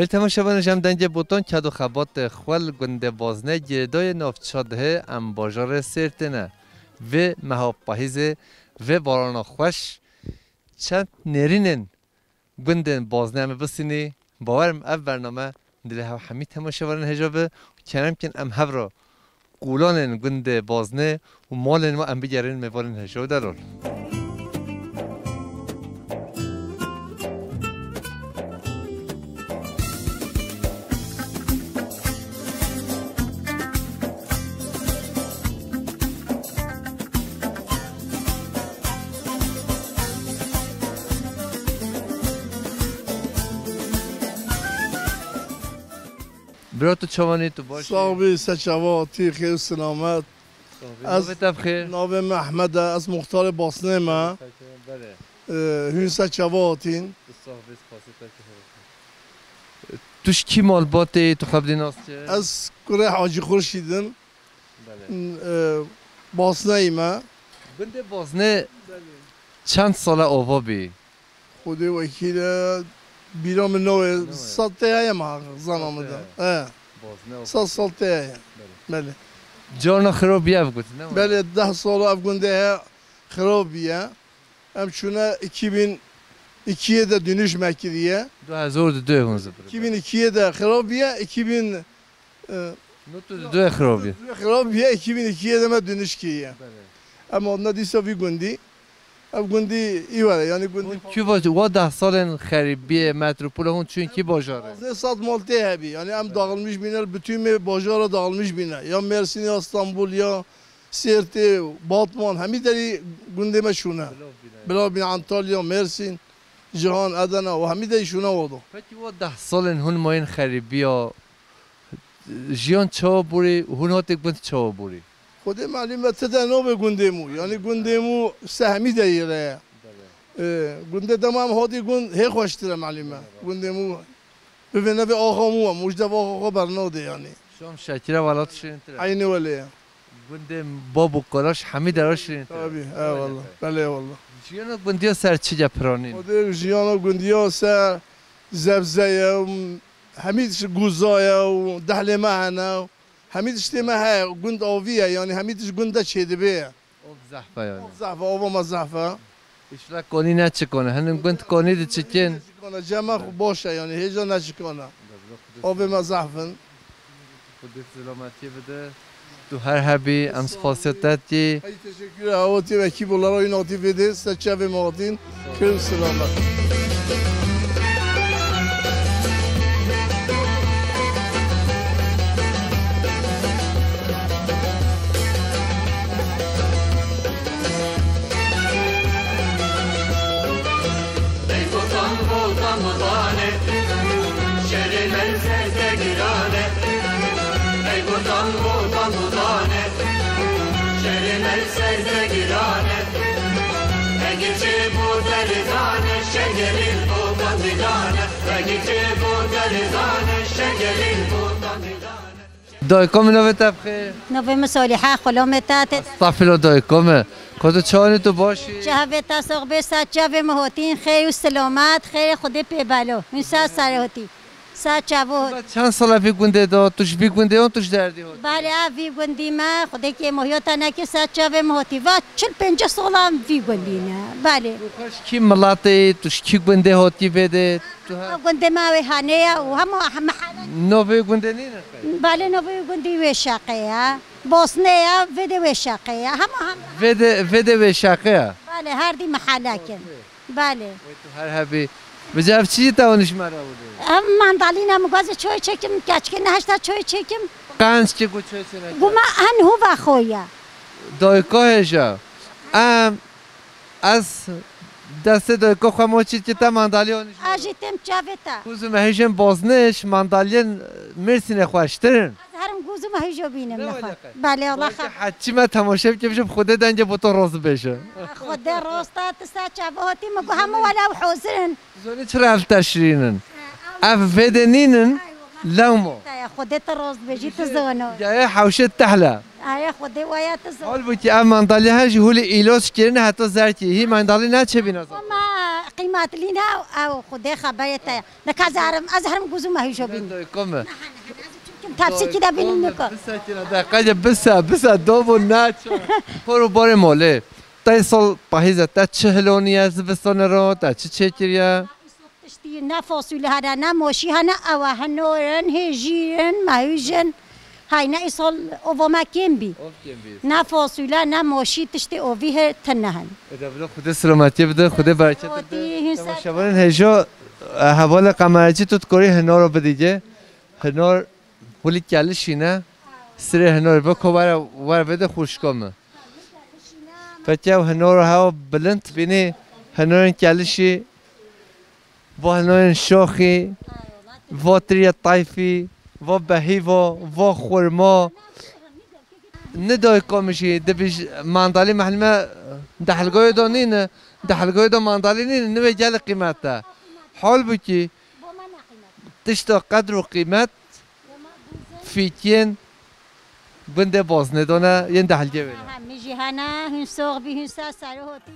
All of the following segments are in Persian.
تماشاوان جمع دنگ بوتان کد و خبات خوال گنده بازنه گردای نافچاده ام باجار سرتنه و مهاب پاهیزه و بارانا خوش چند نرینن گنده بازنه ام بسینی باورم اف برنامه دل همه تماشاوان هجابه کنم کن ام هفرا قولانن گنده بازنه و مالن ما ام بگرین میوالن هجاب درون برای تو چوانی تو باشی؟ صاحبی سچواتی خیر سلامت از بخیر نام محمد از مختار باسنه ما هون سچواتین توش کی مال باتی تو خب دیناست چه؟ از کره حاجی خورشیدن باسنه ای ما بنده بازنه چند ساله آوا بی؟ خودی وکیل بیرام نوه سالته های ما زن آمده سالته های بله جانا خرابی افگوت نه؟ بله 10 سال افگونده خرابیه همچونه 2002 de dönüş mekiriye 2002 2002'de خرابیه 2000 دو خرابی خرابیه 2002'de me dönüş kiye ama onda disa bir gündi ev gündi iyi var yani gündi کی باشه و 10 سال خریبی متروپول هون چون کی باجاره ne sat malte hebi yani hem dağılmış biner bütün bajara dağılmış biner ya Mersin ya İstanbul ya Siirt'e Batman hemi deri gündeme şuna بلا بین Antalya Mersin جهان ادنا و همه دیشونه وادو پکی و 10 سال هون ماین خریبی ها جیان چا بوری هون هات یک بند چا بوری خود معلومه تدنو به گندمو یعنی گندمو سهمی دیره گنده دمام هادی گند هی خوشتره معلومه گندمو ببینه به آقامو مجده با آقا برناده یعنی شام شکره ولات شیرین تره عینه ولی گنده بابو کاراش همه دراش شیرین تره طبعی والله بله والله جیانا گندیا سر چی جپرانین خود جیانا گندیا سر زبزه همیشه گوزایه و دهل مهنه همیشه مه گند آویه یعنی همیشه گنده چیده بیه او زحفه یعنی زحفه آبا ما زحفه اشلا کنی نچکنه هنم گند کنی ده چکن جمع باشه یعنی هیچ نچکنه آب ما زحفن خود سلامتی بده تو هر هبی ام سپاسیتتی teşekkür avati ve kibolara oyun aktif edin seçe ve muadin kırım selamet دایکام نوه تبخیر نوه مسالحه خلامتات استغفر دایکام کدو چانی تو باشی جهوه تصاقبه ست جهوه مهاتین خیر و سلامت خیر خود پیبلو این ست سرهاتی ست جهوه چند سال بی گنده داد توش بی گنده اون توش دردی هات بله وی گندی ما خود که مهیات نکی ست جهوه مهاتی و 40-50 سال هم وی گندی نه بله کی ملاتی توش کی گنده هاتی بده گنده ما و هنه و هم نوه گنده نی بله نوه گندی و شقه باسنه وده و شقه هم وده و شقه بله هر دی محله کن بله تو هر هبی بجاب چی توانش مرا بوده مندالین هم گاز چای چکم کچکه نهشتا چای چکم قنچ که گو چای چنه گو ما انهو و خویا دایکا هجا از دست دایکا خواه ما چید که تا مندالیانش اجیتم چاوتا گوزو مهیجن بازنش مندالین مرسینه خوشترن هرم گوزو مهیجو بینم نخواه بله الله خب حچی من تماشا که بشم خوده دنجه بوتا راز بشه خود راستا تستا چاوهاتی مگو همه ولا حوزرن زونی چرا هل تشرینن اف فدنینن لومو خودت راز بجی تزانو جای حوشه تحلا آیا خودت ویا تزانو حال بودی ام مندالی هاش هول ایلاس کرنه حتی زرکی هی مندالی نه چه بینازم ما قیمت لینا او خدا خبرته نکاز هرم گوزو ماهیشو بین کم تفسی کی دا بینیم نکو بس كده دقيقة بس دوبو ناتشو برو بار ماله تا سال پاهیزه تا چه هلونیه زبستان رو تا چه کریه تشتی نه فاصله هر نه ماشی هنه او هنورن هجیرن ماهیجن های نه ایسال اوه مکیم بی نه فاصله نه ماشی تشتی اوی هر تنهن ادبلا خود سلامتی بده خود برکت بده شبان هجا حوال قمرچی تو کاری هنار رو بدیگه هنار ولی کلشی نه سر هنار با کوبر ور بده خوشکامه فتیا هنار هوا بلند بینی هنار کلشی و هنار شاخی و تری طایفی و بهیوا و خورما ندای کامشی دبیش ماندالی محلمه دحلگاه دانین دحلگاه دا ماندالی نین نوی جل قیمته حال بکی تشتا قدر و قیمت فیتین بنده باز ندانه ین دحلگه بینه همه جهانه هن سوق بی هن سر هاتی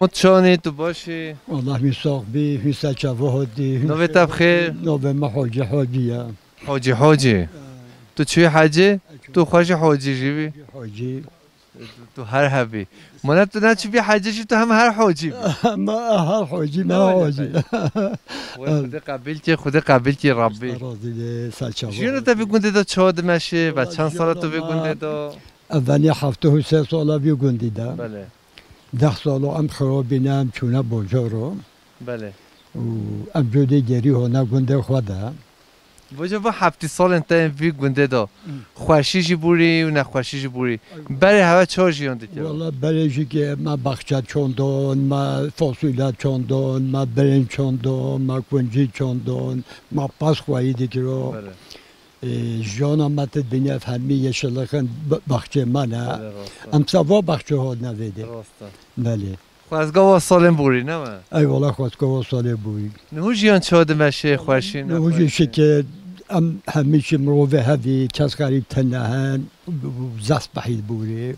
متشانی تو باشی والله میساق بی میسا چوهدی نوی بخیر نوبه ما حاجی حاجیه حاجی تو چی حاجی؟ تو خوش حاجی جیبی؟ حاجی تو هر هبی من تو نه چی بی حاجی شی تو هم هر حاجی ما هر حاجی ما حاجی خود قبیل کی ربی راضی سالچا جونو تا بگونده دا چاد مشه و چند سال تو بگونده دا اولی 73 ساله بگوندی دا بله 10 ساله ام خرابی نم چونه بوجارو بله و ام جودی گری هونه گونده خوده بوجه با 7 سال انت وی گونده دا خوشی جی بوری و نخوشی جی بوری برای هوا چه جیانده که والله برای که ما بخچه چندان ما فاصله چندان ما برنج چندان ما کنجی چندان ما پس خواهیدی که رو جانا مت دنیا فهمی یشلخن بخچه منه ام سوا بخچه ها نویده بله خوازگاه سالم بوری نه من ای والله خوازگاه ساله بوری نهو جیان چاد مشه خوشی نهو جیشه که ام همیشه مروه هوی کس غریب تنهن زست بحید بوری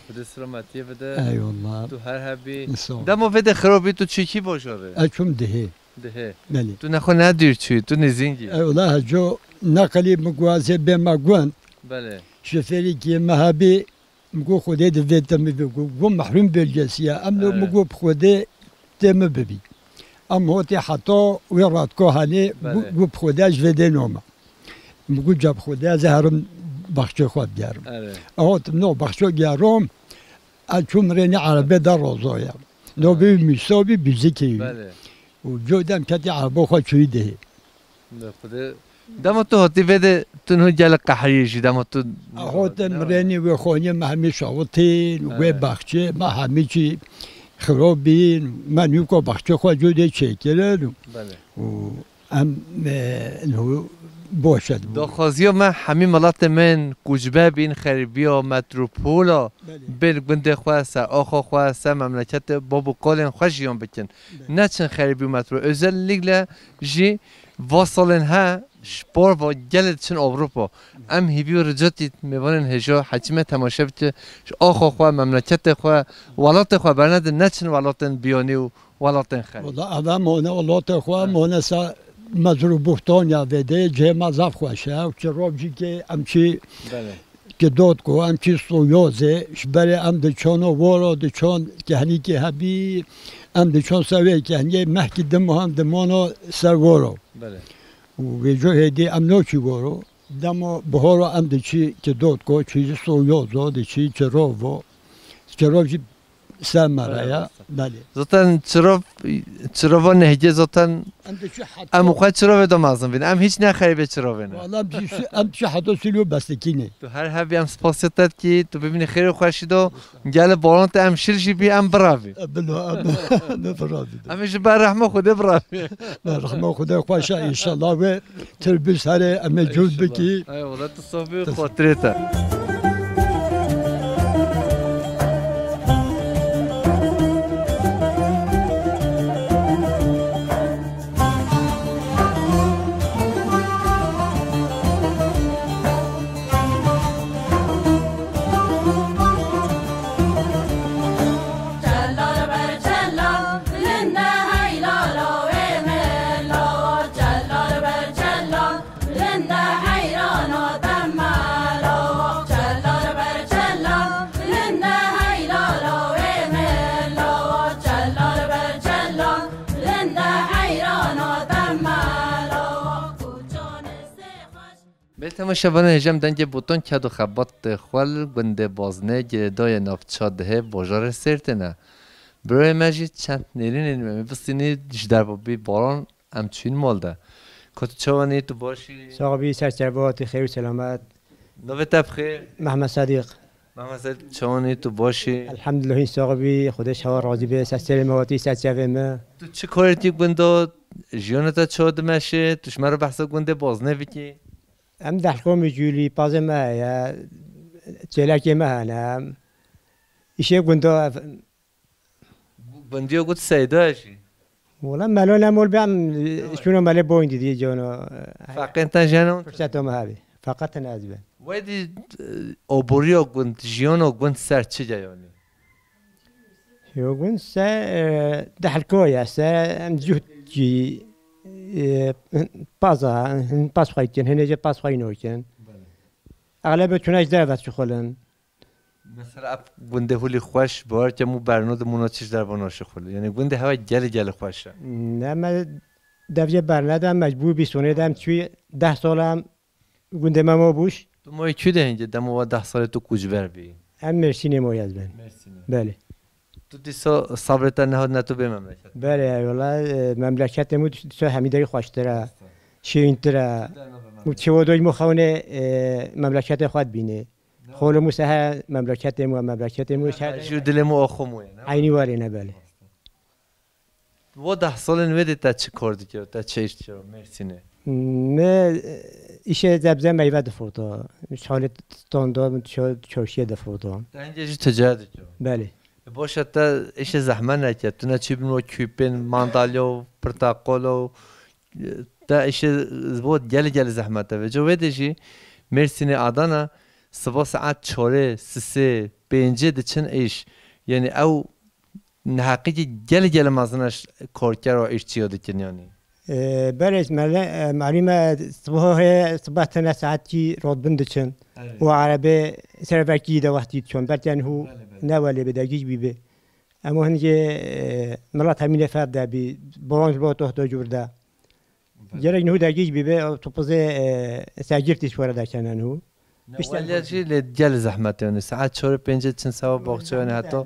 خود سلامتی بده ای والله تو هر هبی دمو بده خرابی تو چیکی باشاره اچم دهه بله تو نخو ندیر چی تو نزینگی ای والله جو نقلی مگوازه به مگوان بله شفری که مهبی مگو خوده دویدم بگو محروم بلجسیه امنو مگو بخوده دم ببی ام هوتی حتی ویرات کوهانی گو بخوده جویده نوما مگو جاب خوده زهرم بخش خود گرم اهاتم نو بخش گرم اچوم رینی عربه در روزایا نو بی میسابی بیزیکی و جودم کتی عربه خود چوی ده خوده دم تو هاتی بده تو نه جل قحریشی دم تو هاتم رینی و خونی ما همی شاوتین و بخشه ما همی چی خرابین من یوکا بخشه خود جوده چکرن و ام انهو باشد داخازی من همین ملت من کوچبه بین خریبیا متروپولا بین گنده خواسته آخا خواسته مملکت بابو کالن خوشیان بکن نه چند خریبی مترو özellikle جی واصلن ها شپار و گلت چن اروپا ام هیبی و رجاتی میوانن هجا حجمه تماشا بچه آخا خواه مملکت خواه ولات خواه برنده نه چن ولاتن بیانی و ولاتن خرید والله اول مونه ولات خواه مونه سا مزرو بوفتان یا ویده جه مزاف خوشه و چه رابجی که امچی که داد کو امچی سویازه شبری ام دچانو وارا دچان که هنی که هبی ام دچان سوی که هنی محکی دم هم دمانو سر وارا و ویجو هدی ام نوچی وارا دما بهارا ام دچی که داد کو چیز سویازه دچی چه راوا چه رابجی سامرايا بله زاتن چرا نهجه زاتن ام خود چرا دو مازن بین ام هیچ نخری به چرا بینه والله ام چه حدا سلو بستکینه تو هر هبی ام سپاسیتت کی تو ببینی خیر خوشی دو گل باران ام شیرشی بی ام براوی بلو براوی امش بر رحمه خدا براوی رحمه خدا خوش ان شاء الله و تربیت هر ام جود بکی ای والله تو صافی خاطرته تماشاوان هجم دنگ بوتون کد و خبات خوال گنده بازنه گردای نافچاده باجار سرتنه برای مجید چند نیرین می بستینی در بابی باران همچین مالده کت چوانی تو باشی صاحبی سرچربات خیر و سلامت نوه بخیر محمد صدیق چوانی تو باشی الحمدلله این صاحبی خودش هوا راضی به سلامتی سرچربه ما تو چه کارتی گنده جیانتا چاد مشه توش مرا بحث گنده بازنه بکی ام دحكم جولي بازم يا تلاقي معنا إيشي قندو بنديو قلت سيداشي والله مالونا مول بعم شنو مالي بوينت دي جونو فاقين تاجانو فرصتهم هذه فقط نازبه ويدي أوبوريو قلت جيونو قلت سر چه جايوني شو قلت سا دحكويا سا ام جهد جي باز خواهیدن هنوز باز خواهی نوکن اغلب تونش دعوت شخولن مثلا اب گنده هولی خوش بار که مو برنود مناچش در باناش خول یعنی گنده هوا گل خوشه نه من دفعه برندم مجبور بیسونه دم توی 10 سالم گنده ما بوش تو ما کی ده اینجا دم و 10 سال تو کوچبر بی هم مرسینه ما یزبن بله تو دیسا صبرت نهاد نتو به مملکت بله والله مملکتمون تو همیداری خوشتره شینتره و چه ودای مخونه مملکت خود بینه خول موسه مملکتمون جو دل مو آخموه عینی واره نه بله و 10 سال نویده تا چه کردی که تا چه ایشت چرا مرسینه نه ایشه زبزه میوه دفوتا شال استاندارد چوشیه دفوتا تا اینجا جو تجارت جو بله باشه تا ایش زحمت نکرد تو نه چی بینو کیپن ماندالیو پرتقالو تا ایش بود گل زحمته و جو ویدیشی مرسین آدانا صبح ساعت 4 3 5 دچن ایش یعنی او نحقیقی گل مازنش کارکر و ایش چیاد کنیانی برش معلومه صبح تنه ساعتی راد بندچن و عربه سرفکی ده وقتی چون برتن هو نواله بدقیق بیبه اما هنگه ملات همین فرد ده بی برانج با تو جورده جرق نهو دقیق بیبه تو پزه ساجرتش ورده کنن هو ولی چی لگل زحمت یعنی ساعت 4 5 چند سوا باغچه یعنی حتی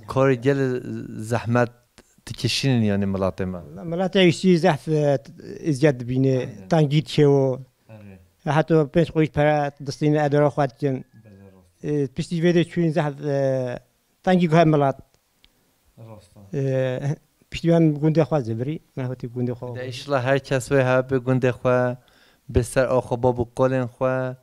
کار گل زحمت تکشین یعنی ملات ما ملات ایشی زحف ازجد بینه تنگید شو حتی پنج قویت پر دستین اداره خواهد کن پشتی ویده چون زحف تنگی که ملات پشتی من گنده خواه زبری من هاتی گنده خواه ایشلا هر کس وی ها به گنده خواه بسر آخو بابو قلن خواه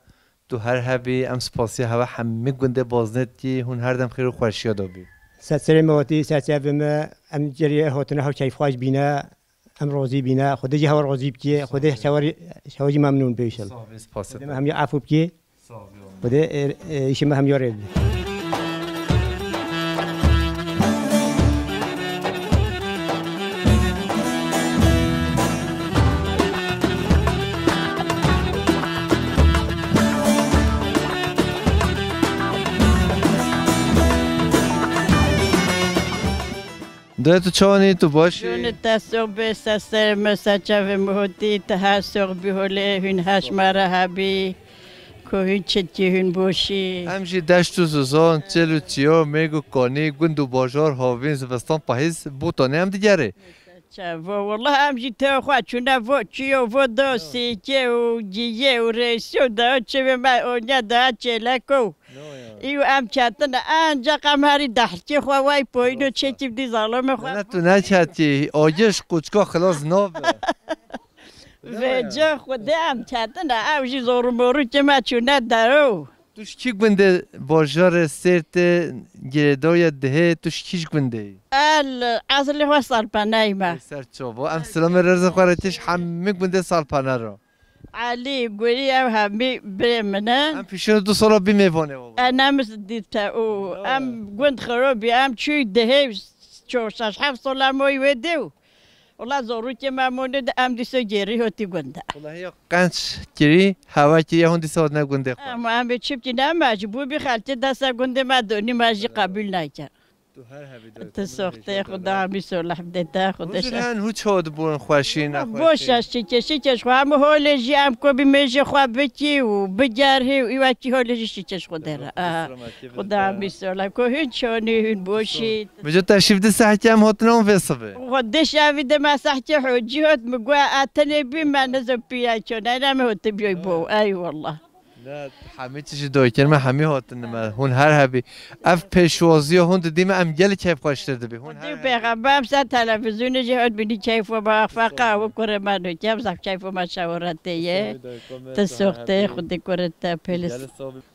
تو هر هبی ام سپاسی هوا همه گنده بازنت کی هون هر دم خیر و خوشی دابی سر موتی سر ما ام جریه هاتنه ها کیف خواهش بینه ام راضی بینه خود جه هوا راضی بکیه خود شواری ممنون بیشل خود ما هم یا عفو بکیه خود ایش ما هم یاره ده تو چانی تو باشی؟ جون تاسو به سر مساجف مهدی تاسو به هله هن هاش مرحبی کوهی چتیهن باشی همجی دشت و سوزان چلو چیا میگو کانی گند و بازار هاوین زمستان پاییز بوتانه هم دیگره والله همجی تا خواهد چونه و چیو و دا سیکه و جیه و ریسی و دا چه به من اونیا دا چه لکو ایو ام چطن انجا قماری دحچه خواهی پایینو چه تیب دی ظالم خواه نه تو نچتی آگش قوچکا خلاص نابه و جا خوده ام چطن اوشی زور مورو که ما چونه درو توش کی گنده بازار سرت گردای دهه توش کیش گنده اصلی خواه سالپنه ما سر چوبا ام سلام رز خورتش همه گنده سال پنه رو علی گوری ام همی برمنه ام پیشون 2 سالا بی میوانه انا مسديتها او ام قنت خروبي ام شو دهي شوشاش حف صلا موي وديو والله زوروتي ما موند ام دي سجيري هوتي قندا والله یا قنچ کری هوا کری هندی ساد نگنده خواهد اما ام بتشبتي نا مجبور بخالتي دسا قندا ما دوني ماجي قبول نايكا تو هر همی داری تسوختي خدا عمي سولح بدتا خداش روشن هن هو چاد بورن خوشی بوشاش شيكش خو ام هولجي ام كو بميجي خو بتي وبجارهي ويواتي هولجي شيكش خدرا خدا عمي سولح كو هنشوني هن بوشي بجا تشریف ده ساعتی هم هاتنا اون فصفه خدش عفيد ما صحتي حوجي هات مقوا اتني بما نزل بيا شون انا ما هوت بيو بو اي والله نه همه چیزی دایی کرد همه هاتن ما هون هر هبی اف پیشوازی هون دیم ام گل کیف خوشتر دبی هون دي بيغبام سا تلفزيون جهود بني كيف وبافقا وكرمان كيف صح كيف ما شاورتي تسوختي خدي كرت بلس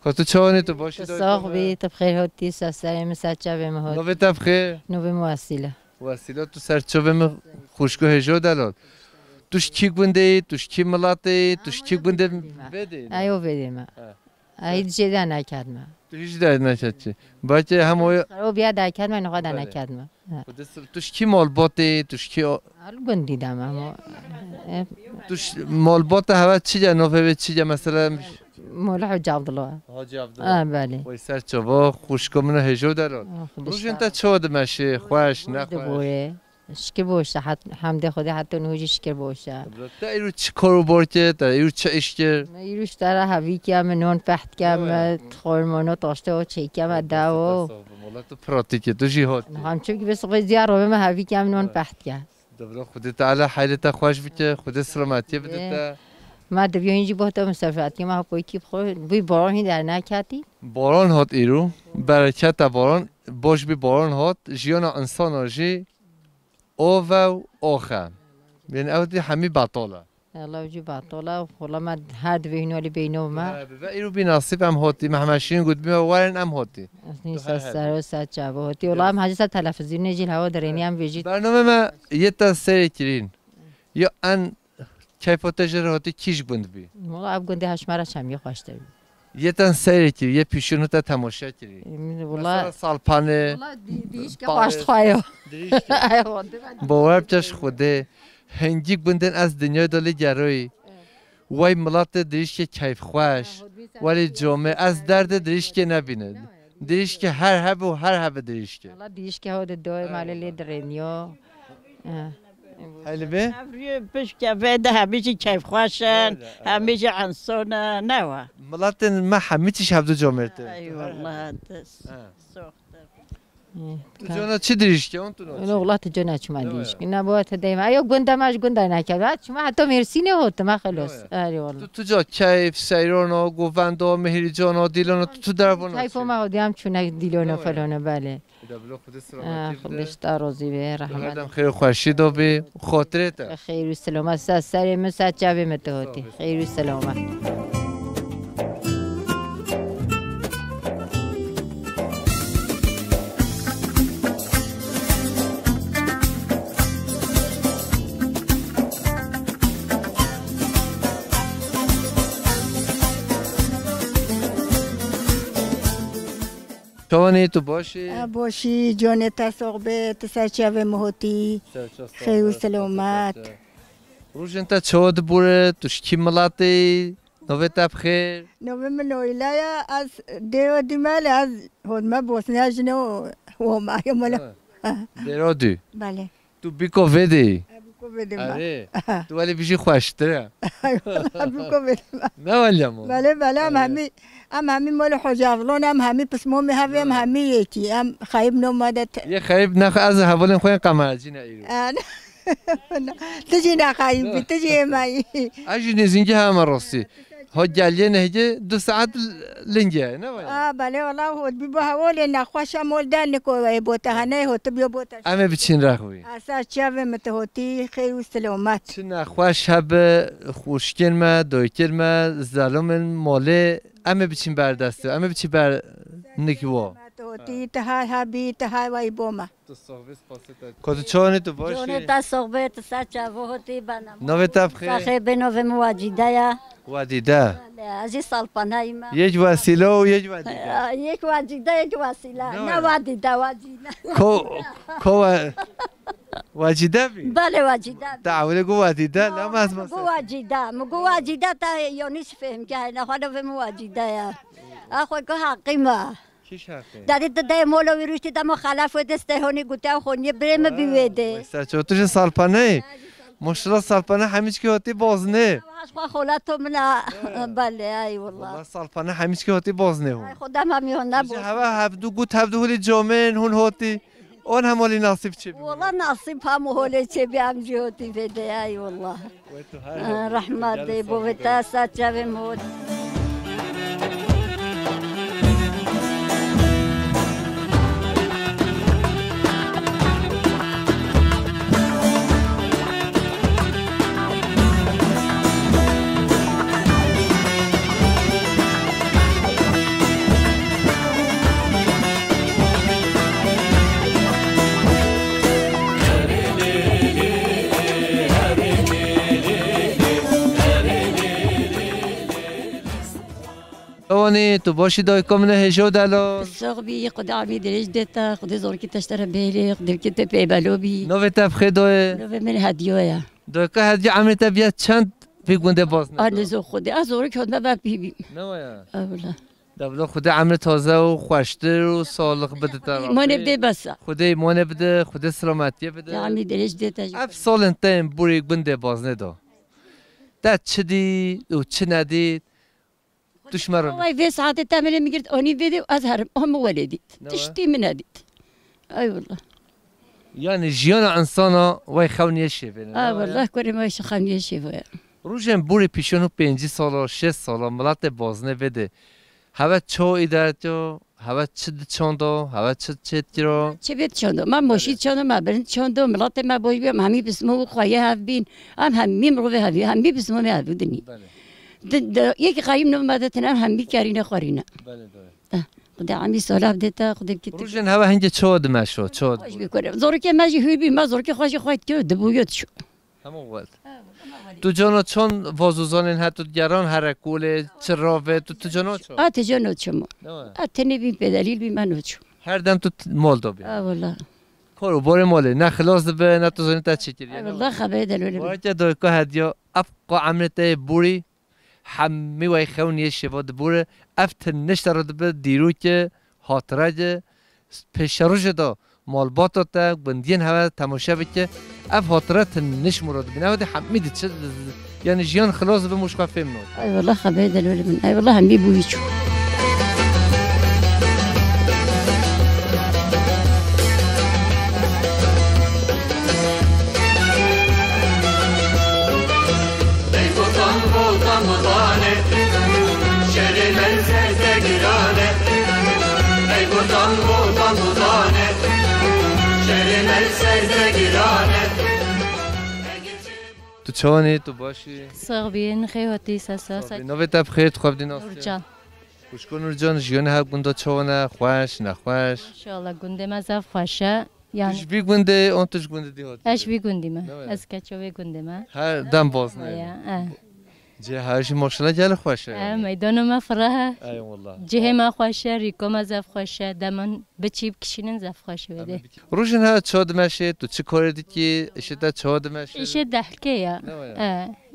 تو چوانی تو باشی ساق بي تبخير هوتي ساساري مساچا بمهود نوی تبخیر نو بمواصله وسیله تو سرچو بم خوشگو هجو دلال توش کی گنده ای توش کی ملاته توش کی گنده بده ايو بديما اي جدا نکردم تو هیچ درد نشد چی باشه همه رو بیا درکد من نقاد نکردم توش کی مالباته توش کی الگون دیدم اما توش مالبات هوا چی جا نوفه چی جا مثلا مولا حج عبدالله حاجی عبدالله بله وای سر چوبا خوشگو منو هجو دارن روشن تا چود مشه خوش نخوش شکر باشه حمد خدا حتی نوجی شکر باشه تا ایرو چی کارو برده تا ایرو چه ایش کرد ایروش داره هوی کم نون پخت کم خورمانو تاشته و چی کم داو مولا تو پراتیکه تو جیهات همچون که بس قضیه رو به هوی کم نون پخت کرد دبلا خودت تعالی حالت خوش بده خودت سلامتی بده تا ما دبیو اینجی باهات مسافرتی ما پایکی بخور بی باران در نکردی باران هات ایرو برکت باران باش بی باران هات جیان انسان جی او و آخر یعنی اودی همی بطاله الله وجی بطاله و خلا ما هر دو بینو ولی بینو ما و ایرو بی نصیب هم هاتی محمشین گود بیم وارن هم هاتی نیست سر و سر جواب هاتی والله هم حاجت تلفزیون نجیل هوا درینی هم ویجید برنامه ما یه تا سری کرین یا ان کیفات جره هاتی کیش گند بی والله اب گنده هشمرش هم یه خوش داری یه تا سری کری یه پیشونو تا تماشا کری والله سالپانه والله دیش که خوشت خواهی باور بچش خوده هنگی گندن از دنیا دالی گروی وای ملات دریش که کیف خوش ولی جامعه از درد دریش که نبیند دریش که هر هب و هر هب دریش که والله دیش که هود دوی مالی درینیو حالی به؟ بش كفاده هميجي كيف خوشن هميجي عنصونا نوا ملات ما همه چیش هبدو جامعه ته اي والله تو جانا چی دریش که اون تو نه والله تجونا چما دیش نبات دایم ایو گنده ماش گنده نکرد چما حتی مرسینه هات ما خلاص آره والله تو جا کیف سیرانا گووندا مهری جانا دیلانا تو دربانا کیف ما هودیم چونه دیلانا فلانه بله دبلا خود سلامتی خودش راضی به رحمت آدم خیر خوشی دو به خاطرت خیر و سلامت سر مسجع به متهاتی خیر و سلامت توانی تو باشی باشی جان تساق به تسرچه و مهاتی خیر و سلامت روشن تا چود بوره توش کی ملاتی نوه تب خیر نوه من نویلای از دیو دیمال از هدمه بوسنه جنو و معیم ملا دیرا دی بله تو بیکو ویدی بکو بدیم آره تو ولی بیشی خوشتره بکو بدیم نه ولی امو بله بله هم همی مال حجافلون هم همی پسمومی همی هم همی یکی هم خیب نومدت یه خیب نخ از حوالین خوین قمرجی نه ایرو تجي نخايب تجي معي اجي نزینجی همه راستی ها جلیه نهجه 2 ساعت لنجه نه ولی بله والله هو بيبو هول نخوش مول دانكو بوتهانه هو تبيو بوتش امه بچین رخوی اسا چاوه متهوتي خير وسلامات چه نخوش هب خوشگل ما دویکل ما ظلم ماله امه بچین بردسته امه بچین بر نکوا متهوتي تهاي هبي تهاي وای بوما کدو چانی تو باشی جون تا صحبت سچا وهتی بنا نوی تبخیر صاحب نو مواجده یا ودیده از سال پناهی ما یک وسیله و یک ودیده یک واجده یک وسیله نه واجده واجده کو واجده بی بله واجده تعویل گو ودیده نه ماز مگو واجده تا یونیس فهم که نه خدا به مواجده یا اخو که حقی ما کیش حقی دادی ده مولوی روشتی دم خلاف و دستهونی گوته خونی بریم بیویده سرچوتش سالپانه مشکل سالپانه همیش که هاتی بازنه خوا خولاتو منا بله ای والله سالپانه همیش که هاتی بازنه هون خودم همیون نبود هوا هفدو گوت هفدو هولی جامن هون هاتی اون همالی ناصیب چه بی والله نصيب هم هولي تبي عم جهتي في اي والله رحمة دي بوتا ساتشا بموت اوانی تو باشی دای کامنه هجو دلال الصغبي قد عمي دريج ديتا قد زوركي تشترى بيلي قد كنت في بالوبي نوی تبخی دای نوفي من هديويا دای که هدی عمری تبیت چند فی گونده باز نه انا زو خدي ازورك هاد ما بيبي نویا والله دبلا خود عمر تازه و خوشتر و سالق بده تر ما نبدي بس خود ایمان بده خود سلامتی بده عمي دريج ديتا اف سال انتیم بوری گونده باز ندا ده چه دی و چه ندید توش مرم والله في ساعات تعمل ميقرت اني فيديو ازهر هم ولدي تشتي من هديت اي والله یعنی جیان انسانا وای خونیه شیفه والله كوري ما يشخني شيء روزم بوری پیشونو 5 سالا 6 سالا ملت بازنه بده هوا چو ایدارتو هوا چه چوندو هوا چه تیرو چه بیت چوندو من ماشید چوندو ما برند چوندو ملت ما بوی بیم همی بسمو خواهی هف بین همی مروه هفی همی بسمو می هفو دنی یکی قایم نو مدتنا همی کارینه خورینه خدا عمی سالاب دیتا خدا کتی روزن هوا هنجه چود مشو چود خوش بکنم زوری که ماجی هوی بی ما زوری که خوشی خواهد که دبویت شو همون وقت تو جانا چون وازوزانین هتو گران هرکول چراوه تو جانا چون تجانو چمو تنی بی بدلیل بی منو چو هر دم تو مال دو بیا والله کارو بار ماله نه خلاص به نه تو زنی تا چیکری والله خبر دلوله وارد دویکا هدیا ابقا عملت بوری حمی وای خونی شباد بوره افت نشتر به دیرو که خاطره پیشروش دا مال باتا تا بندین هوا تماشا بکه اف خاطرات نش مراد بینه ودی حمیدی چه یعنی جیان خلاص به مشکل فهم نود ای والله خبر دلوله من ای والله هم بیبوی چو تو چانی تو باشی صغبين خيوتي ساسا نوی تب خیر خواب دیناست نورجان خوشکن نورجان جیان ها گنده چونه خوش نخوش انشالله گنده مزاف خوشه توش بی گنده اون توش گنده دی هات اش بی گنده ما از کچوی گنده ما هر دم باز نه جه هرشی ماشاءالله جل خوشه میدان ما فراه ای والله جه ما خوشه ریکو مزاف خوشه دمان بچیب کشینن زاف خوشه بده روشن ها چاد مشه تو چه کاری دی که اشتا چاد مشه ایش دهکه یا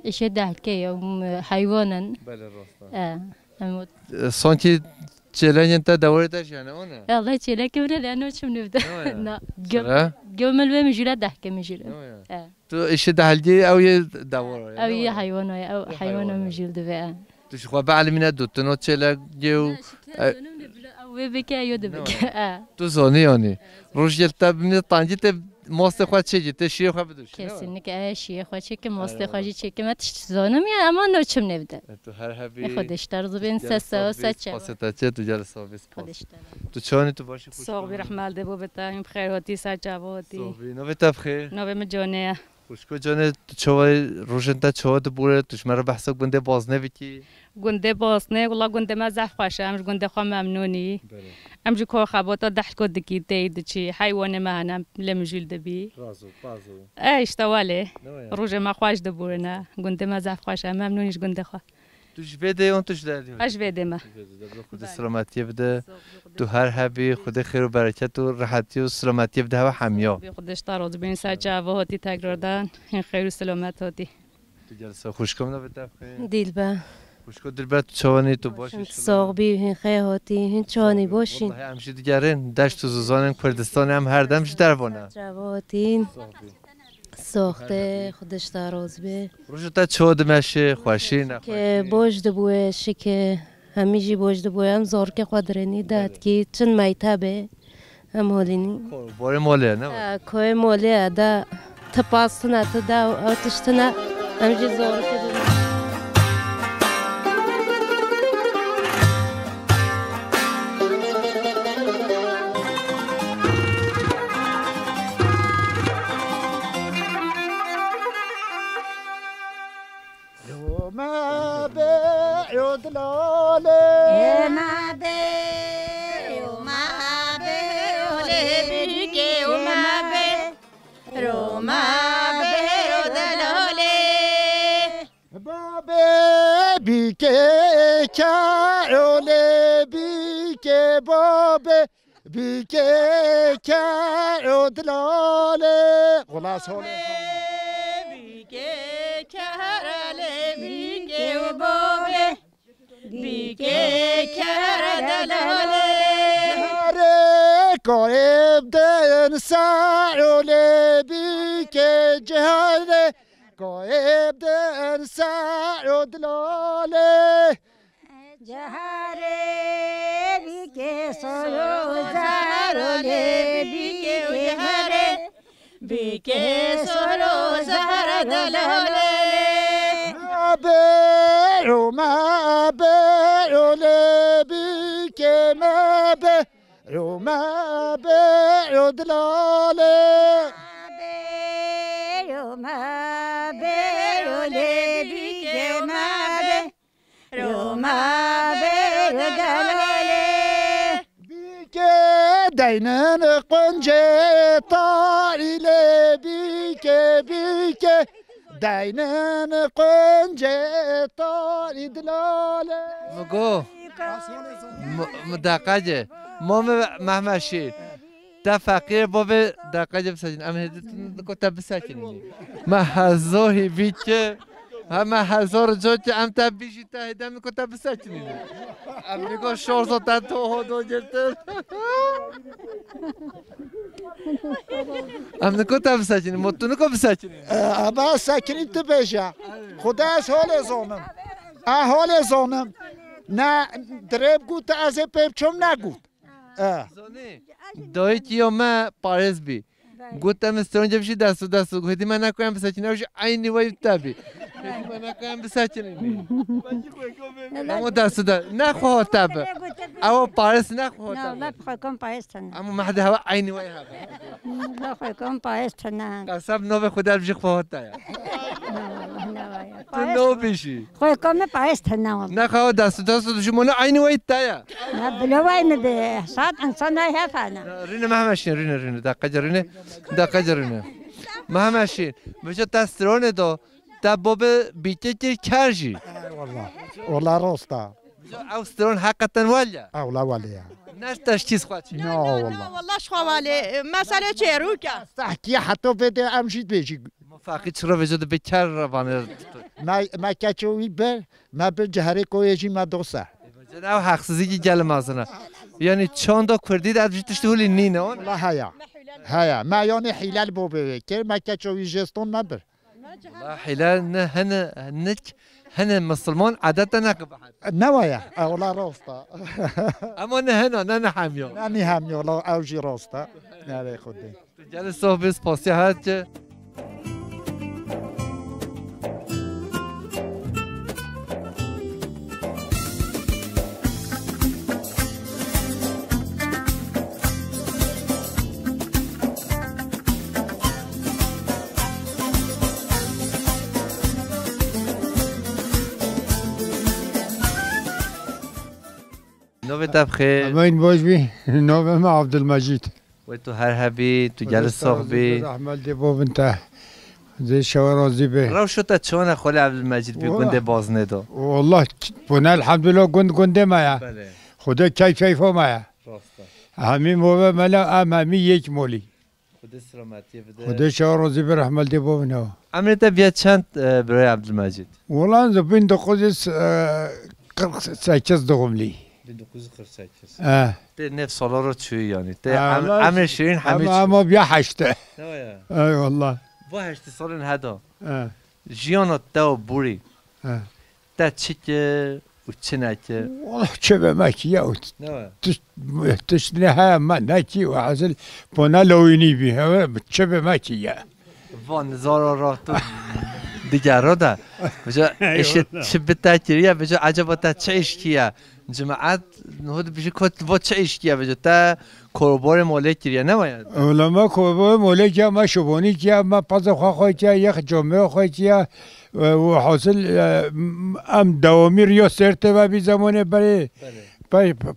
ایش دهکه یا حیوانن بله راستا امود سانتی چلنج انت دورتش یعنی اونه والله چیله که بره لانه چم نبدا نه چرا؟ قبل ما مجرد ده که مجرد تو ایش دهلجی او یه دوره او یه حیوان او حیوان مجرد به تو شو بعلمینه دوتنو چلک جو او بکه یاد بکه تو زانی یعنی روش جلت ببینی طنجی ت ماست خود چه جت شیر خود بدوش کسی نکه شیه خود چه که ماست خودی چه که متش زانم یا اما نوچم نبدا تو هر هبی خودش ترز بین سه سه پاستا چه تو جلس سرویس تو چانی تو باشی خوش صاحب رحمال ده بو بتایم بخیر هاتی سجاواتی صاحبی نو بخیر نو مجانه خوشکو جانه تو روشن تا چهاد بوره توش مرا بحثک بنده بازنه بکی گنده بازنه والله گنده ما زف خوشه امش گنده خو ممنونی امش کو خباتا ضحكو دکی تید چی حیوان ما هنم لمجول دبی رازو بازو ايش توالي روج ما خواش دبورنا گنده ما زف خوشه ممنونیش گنده خو توش بده اون توش دادی اش بده ما خود سلامتی بده تو هر هبی خود خیر و برکت و راحتی و سلامتی بده و همیا خودش تراز بین سجاواتی تکراردن این خیر و سلامت هاتی تو جلسه خوشکم نو بخیر دیلبه خوشکو دلبر تو چوانی تو باشی صاحبی هن خیاطی هن چوانی باشین والله همشی دیگرن دشت و زوزان کردستان هم هر دمش دربانه جواتین ساخته خودش تراز به روش تا چود مشه خوشی نه که باجد بوه شکه همیجی باجد بوه هم زار که قدرنی داد که چند میتابه هم حالینی باره ماله نه که ماله دا تپاستنا تدا آتشتنا همجی زار که قائب دن سعول بيك جهالي قائب دن سعود لالي جهاري بيك سولو زهرولي بيك جهاري بيك سولو زهر دلالي ما بيعو ما بيعو بيك ما بيعو ما بيعو دلالي ما بيعو بيك ما بيعو ما بيعو دلالي بيك دينن قنجي طائلي بيك بيك دينن قنجي طائلي دلالي مگو مدقجه مهما شیر تا فقیر باب دقیقه بسازین اما هدیتون کتا بسازین ما هزاری بیچه همه هزار جا که ام تا بیشی تا هدیتون کتا بسازین ام نگاه شورزا تا تو هدو جلتر ام نگاه تا بسازین مطو نگاه بسازین اما سکنی تو بیشه خدا از حال زانم حال زانم نه درب گوت از پیپچم نگوت دایتی یا ما پارس بی گفتم استرانجا بشی دستو گفتی من نکنم بساچینه بشی عینی وای تابی من نکنم بساچینه اما دستو نخواه تاب اما پارس نخواه نه لا بخوام پایست نه اما محد هوا عینی وای ها لا بخوام پایست نه قسم نو به خدا بشی خواه تایا تو نو بشی بخوام پایست نه نخواه دستو دوشمون عینی وای تایا نه بلوای نده صد انسان نه فانا رینه مهمشین رینه دقیقه رینه مهمشین بچه تسترونه دو تباب بیچه چه کرجی والله راستا استرون حقیقتا والیا اولا والیا نشتاش چیز خواهد چی؟ نه والله والله شخواله مسئله چه رو که تحکی حتی بده امشید بیشی فاقی چرا وجود بکر روانه ما کچوی بر ما به جهره کویجی ما دوسته جناب حقسزی گل مازنه یعنی چند کردید از جتشت هولی نینه اون لا هيا ما يعني حلال بو بكر ما كتشوي جستون ما بر لا حلال نه هن مسلمان عادة نقب نوايا ولا راستا اما نه نه حمیو نه حمیو لا اوجي راستا نه خودی جلسه صحبت پاسی هست نوبه تبخیر امین باش بی نوبه ما عبدالمجید و تو هر هبی تو جلسه صحبی احمد دیبو بنته زي شوارازي به رو شو چون خاله عبدالمجید بی گنده بازنه دو والله بنا الحمد لله گنده مایا خدا کیف مایا همین موبه ملا همین یک مولی خدا سلامتی بده خدا شوارازي به رحمت دیبو بنه عمرت بیاد چند برای عبدالمجید والله زبین دو خودش 48 دوملی 1948 ده نفس سالا رو چوی یعنی ده عمر شیرین همه اما بیا 8 ای والله با 8 سال هدا جیانو تا بوری تا چی که و چه نکه والله چه به مکی اوت تش نه ما نکی و حاصل بنا لوینی بی چه به مکی وان زارا را تو دیگر را ده بجا ايش چه بتاكيريا بجا عجبا تا چه كيا جماعت نهود بيجي كنت با چه كيا بجا تا كوربور موله كيريا نمايا ولا ما كوربور موله كيا ما شبوني كيا ما باز خو كيا يخ جمعه خو كيا وحاصل ام دوامي ريو سرته و بي زمانه بري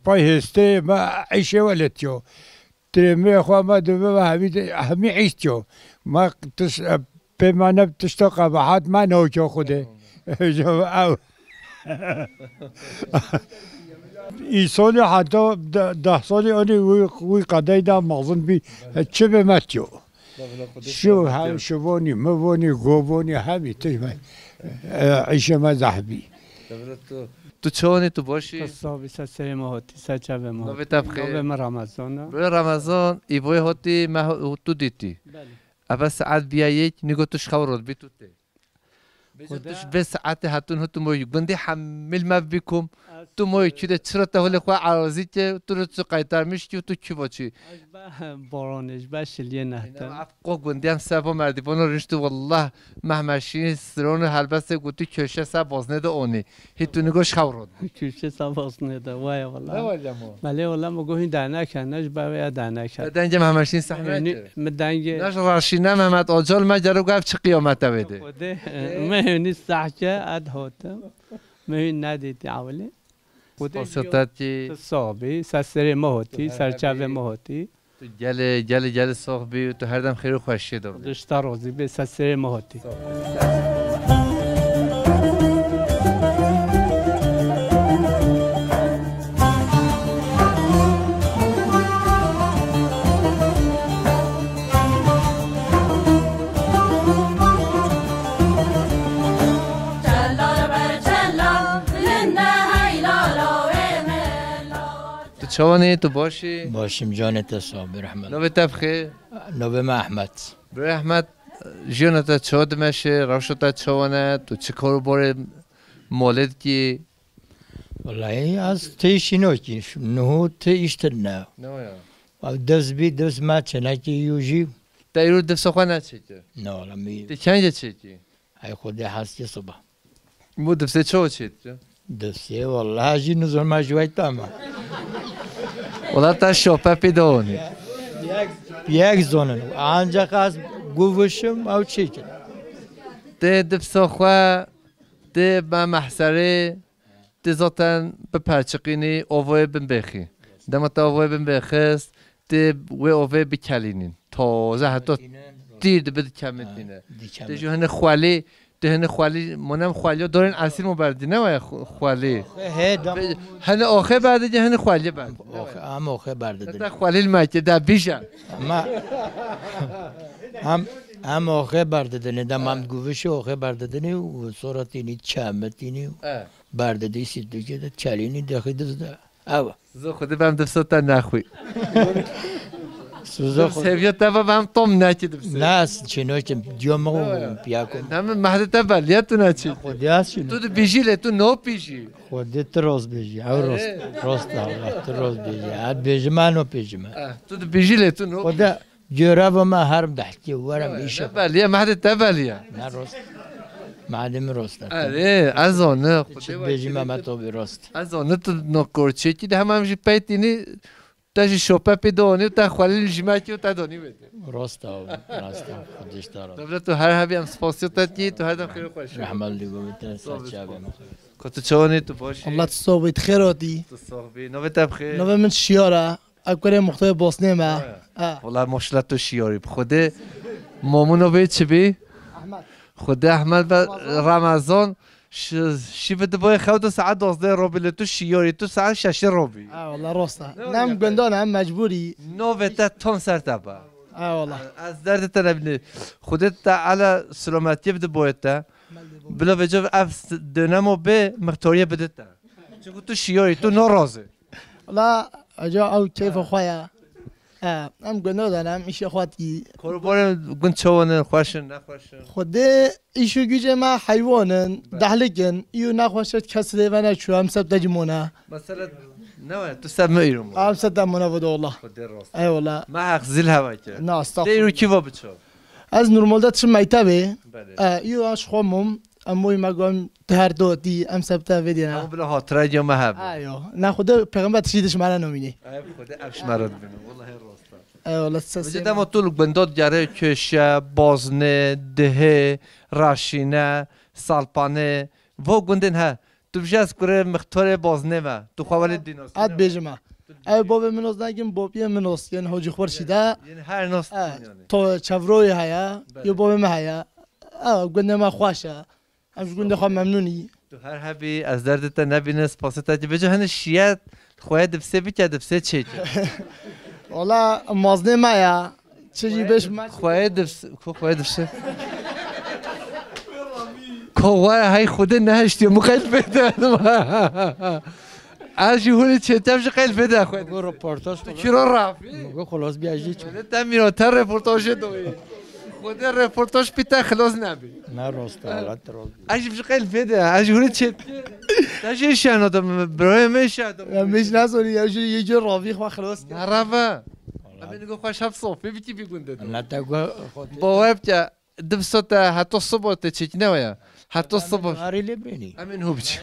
باي هسته ما عيشه ولتيو ترمي خو ما دو همي عيشتيو ما تش به من تشتا قباحت من نوچو خوده او ای سالی حتی 10 سالی آنی وی قدای دا مغزن بی چه به متیو شو هم شوانی موانی گوانی همی تیمه عیشه ما زحبی تو چونی تو باشی؟ صابی سری ماهاتی سچه به ما نوبه تبخیر نوبه رمضان به رمضان ای بای هاتی ما تو دیتی اول ساعت بیایید نگاه توش خورد بیتوته بجتش به ساعت هاتون هاتون موی گنده حمل ما بیکم تو موی چیده چرا تا حال خواه عراضی که تو رو تو قایتر میشتی و تو چی باشی بارانش بشلیه نه افقا گنده هم سبا مردیبان رو رشتو والله مهمشین سرون هلبسته گوتی کشه سب بازنه ده اونی هیتو نگاش خورد کشه سب بازنه ده وای والله بله والله مگوهی دانه کنش باید دانه کن دنج مهمشین سحمه مدنگ نش راشینه محمد آجال مجرو گفت چه قیامت بده مهنی سحچه اد هاتم مهن ندیدی اولی خودتی صابی سر ماهاتی سرچاوه ماهاتی تو جل صاحبی تو هر دم خیر و خوشی دار دشتا روزی به سر ماهاتی چوانی تو باشی؟ باشیم جانت صابر رحمت نوبه تبخیر؟ نوبه ما احمد برای احمد جانت چود میشه روشتا چوانه تو چه کار باره مولد کی؟ والله از تیشینو کی نه تیشتر نه و دست بی دست ما چنکی یوجی تایرو دست خواه نچه که؟ نه والله می تی چنجه چه کی؟ ای خودی هستی صبح مو دسته چه چه؟ دسته والله هجی نزول ما جوی تاما والله تا شوپه پیدونی یک زونن آنجا خواست گوشم او چی کن ده دفسا خواه ده با محصره ده ذاتن به پرچقینی اوه بن بخی ده متا اوه بن بخست ده و اوه بکلینین تازه حتی دیر ده بده کمتینه ده جو هنه خوالی ده هنه خوالی منم خوالی دارین اصیل مبردی نه خوالی هنه آخه بعد ده هنه خوالی بعد هم آخه برده ده خوالی المکه ده بیشن هم آخه برده دنی ده هم گوش آخه برده دنی و صورتینی چمتینی برد دیسی دیگه چالینی داخل دزده آوا زو خودی بهم دفسوت نخوی سوزا سویا تبا بهم توم نچی دفسه ناس چنوش دیوم پیاکم نم مهد تبا لیاتو نچی خودی هست تو بیجی لی تو نو بیجی خودی تروز بیجی او راست الله تروز بیجی عاد بیجی ما نو بیجی ما تو بیجی لی تو نو خدا جراب ما هرم دحتی ورم ایشه تبا لیا مهد تبا لیا نه راست معلم راست آره از آنه بیجی ما تو راست از آنه تو نکورچه کی ده همش پیتینی تاجی شوپا پیدانی و تا خالی جمعی و تا دانی بده راست راست خودش داره دبلا تو هر هبی هم سپاسیو تاتی تو هر دم خیلی خوش رحمت الله بمیتن سچابه کت چونی تو باشی الله تصوبت خیراتی تصوبی نوبت تبخیر نوبت من شیاره اکبر مختار بوسنی ما والله ماشلت تو شیاری خود مامونو بی چی بی خود احمد رمضان شی بده باید خود ساعت 12 روبی تو شیاری تو ساعت 6 روبی والله راسته نم گندان هم مجبوری نوبت تون سر تبا والله از درد تنبنی خودت على سلامتی بده باید تا بلا وجه اف دنمو به مختاریه بده تا چون تو شیاری تو ناراضه والله اجا او كيف اخويا ام گندان هم ایش اخواتی قربان گند چوانن خوشن نخوشن خود ایشو گیجه ما حیوانن دهلگن ایو نخوشت کسی و نچو هم سب دجمونه مثلا نه تو سب میرم هم سب دمونه بود والله خود راست ای والله ما حق زل هوا که نه استغفر دیرو کی و بچو از نورمال دات شم میتابه ایو اش خمم اموی مگم تهر دوتی ام سب تا ودینا اما بلا خاطره یا محب ایو نه خود پیغمبر تشیدش مرا نمینی ای خود افش مراد بینم والله راست ای والله سس وجد ما طول بنداد جاره کشه بازنه ده راشینه سالپانه و گندن ها تو بجاز کره مختار بازنه ما تو خوال دیناس اد بیجما ای باب منوز نگیم بابی منوز یعنی حاجی خورشیده یعنی هر ناس تو چفروی هیا یا باب ما هیا گنده ما خوشه همش گنده خواهم ممنونی تو هر هبی از درد تا نبینه سپاسه تا بجا هن شیعت خواهد دفسه بیچه دفسه چه چه والله مازنه ما یا چجی بهش خواهد دفسه خواهد دفسه کوه های خود نهشتی مخیل بده از یهولی چه تمش خیل بده خواهد گو رپورتاج تو چرا رفتی؟ گو خلاص بیاجی چون تمیراتر رپورتاج دوی خود رپورتاج پیتا خلاص نبی نه راست حالت راست اجی بشه خیل بده از یهولی چه تاجی شنودم برای میشادم میش نزونی یه جور راوی خوا خلاص نرفه همین نگو خوش هفت صوفی بیتی بیگونده نه تا گو باور بچه دبسوت حتی صبح تچیک نویا حتی صبح آری لبینی امین هو بچه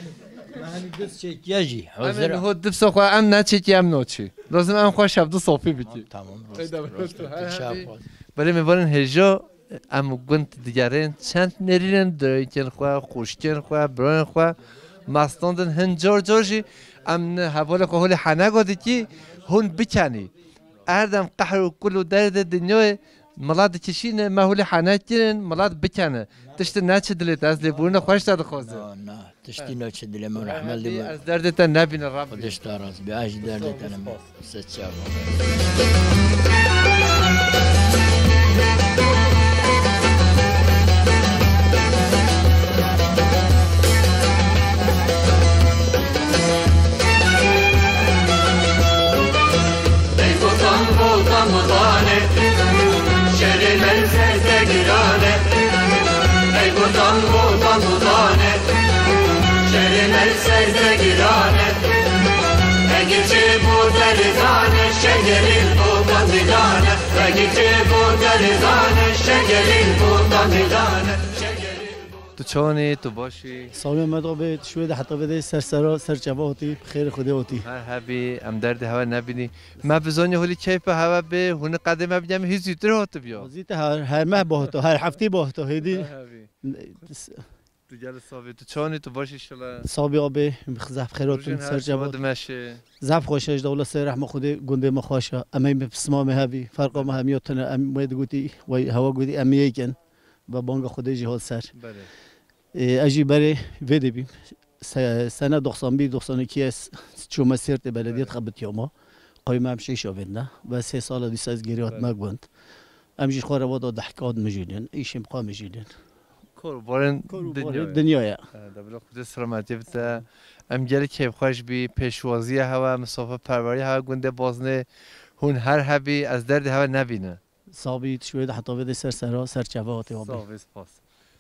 من دست چیکیجی امین هو دبسو خو ام نچیکی ام نوچی لازم ام خوش هفت صوفی بیتی تمام راست ولی میبارن هجا ام گوند دیگرین چند نریرن درایکن خو خوشکن خو براین خو مستاندن هنجار جارجی ام حواله خو هول حنا گادی کی هون بکنی اردم قهر و کل درد دنیای ملاد کشین مهول حنات کردن ملاد بکنه تشت نچه دلت از لیبورن خوش داد خوزه نه تشتی نچه دل من رحمت لی از دردت نبین رب خودش دارم بیاج دردت نم سچاب تو چونی تو باشی سامی مدو بیت شوید حتی بده سر جوابی خیر خودی اوتی هر هبی ام درد هوا نبینی ما بزنی هولی کیف هوا به هون قدم ببینم هیچ زیتر هات بیا زیت هر ماه باهتو هر هفته باهتو هیدی تو جل صابی تو چونی تو باشی شلا صابی آبی بخزف خیراتون سر جواب زف خوشش دوله سر رحم خودی گنده مخاشه امی بسمام هبی فرق ما همیاتن ام وید گویی و هوا گویی امیکن با بانگ خودی جهاد سر اجی برای ویدی بیم سنه 92 است چون مسیرت بلدیت خبت یوما قایم هم شیش آورد نه و 3 سال دیسا از گریات مگوند امجی خواره ودا دحکات مجیدن ایشم قام مجیدن بارن دنیایا دبلو خود سلامتی بده امجلی که خوش بی پیشوازی هوا مسافر پروری هوا گنده بازنه هون هر هبی از درد هوا نبینه صابیت شوید حتی بده سر چواتی وابی صابی سپاس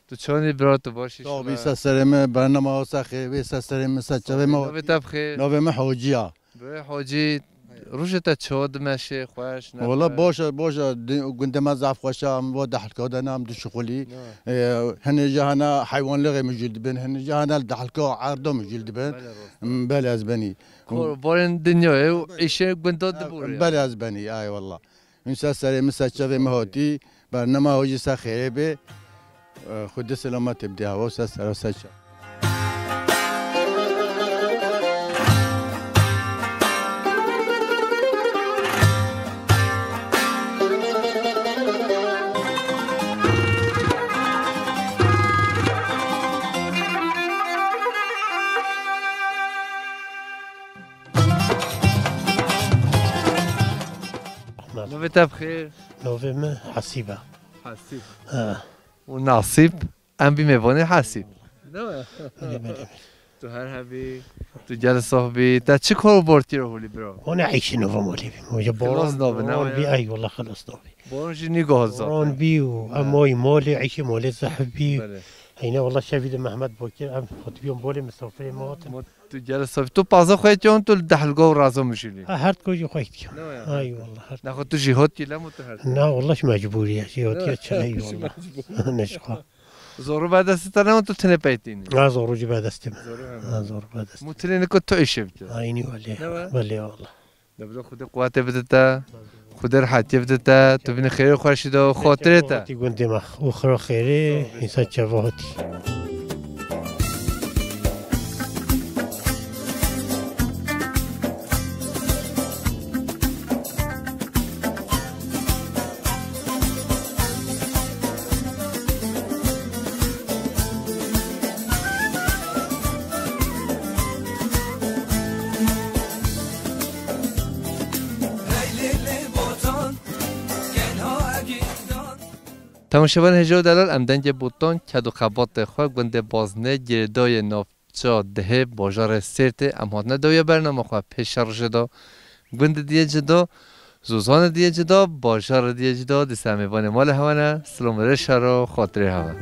تو چونی برات باشی صابی سرم برنامه سخی بی سرم سچوه ما بخیر نوم حاجیا به حاجی روشت چود مشه خوش نه والله باشه گنده ما ضعف خوشم و دحل کردنم دو شغلی هن جهانا حیوان لغی مجلد بین هن جهانا دحل که عرضه مجلد بین بله از بنی بارن دنیای و ایشه گنده دبوره بله از بنی آی والله این سرم سچوه مهاتی برنامه حاجی سخیره به خود سلامت بدی هوا سر سچ نوبت بخیر نوبت حسیبه حسیب و نصیب ام بی میوانه حسیب تو هر هبی تو جل صاحبی تا چه کار بارتی رو هولی برا انا عايش نوفا مولي بي خلاص نوبه بي اي والله خلاص نوبي بارش نگاه زاد بارون بي واموي مولي عيش مولي زحبي هنا والله شافي محمد بوكر ام خطبيهم بولي مسافر موت تو جل صاحبی تو پازا خواهی جان تو دحلگاه رازم میشی هر کجا خواهی اي والله نه خود تو جهاد کی لمو تو هر نه والله مجبوری جهاد چای والله نشخا زورو بعد است تا تو تنه پیتینی نه زورو جی بعد است زورو بعد است متلین کو تو ایشه بده عینی ولی ولی والله دبلو خود قوت بده تا خود راحتی بده تا تو بین خیر خوشید و خاطرت تی گوندی مخ اخر خیره اینسا چواتی تماشاگران هجا دلال امدنج بوتان کدو خبات خواه گنده بازنه گردای نافچا ده باجار سرت امهات ندویا برنامه خواه پیش شده گنده دیه جدا زوزان دیه جدا باجار دیه جدا دی سمیوان مال هوانه سلام رشا رو خاطره هوا